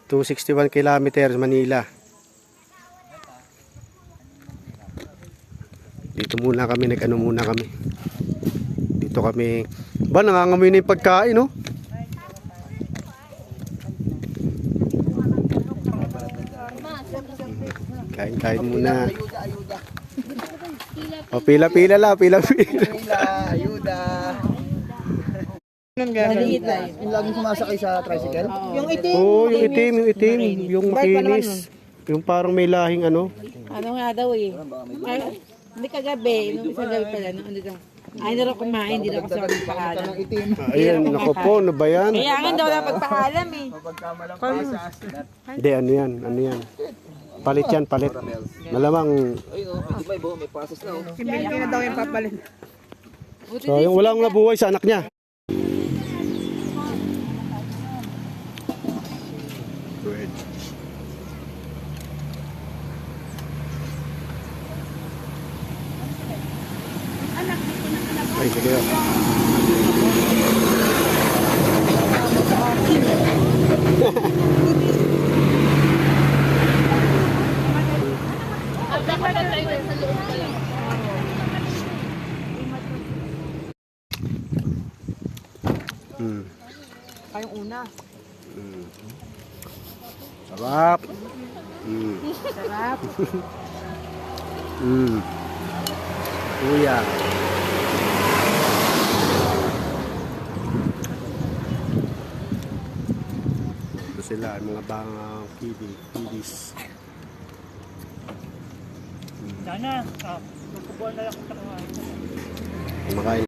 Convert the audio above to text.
261 kilometers Manila. Dito muna kami, nag-ano muna kami. Dito kami, ba nangangamoy na yung pagkain, no? Kain-kain muna. O, pila-pila lang, pila-pila. Ayuda. Maliit na. Yung laging sumasakay sa tricycle? Yung itim. Oo, yung itim, yung makinis. Yung parang may lahing ano. Ano nga daw eh. Ay, hindi kagabi, nung isang gabi pala, nung ano daw. Ay, hindi raw kumain, hindi raw kasi ako nagpaalam. Ayan, naku po, ano ba yan? Kaya nga daw na pagpaalam eh. Hindi, ano yan. Palit yan, palit. Malamang, Hindi na daw yung papalit. so yung walang nabuhay sa anak niya. Ay, sige. Kayong una. Sarap. Sarap. Kuya. Ito sila, mga bang kiddies. Sana, magkubuan na lang kung Kumakain.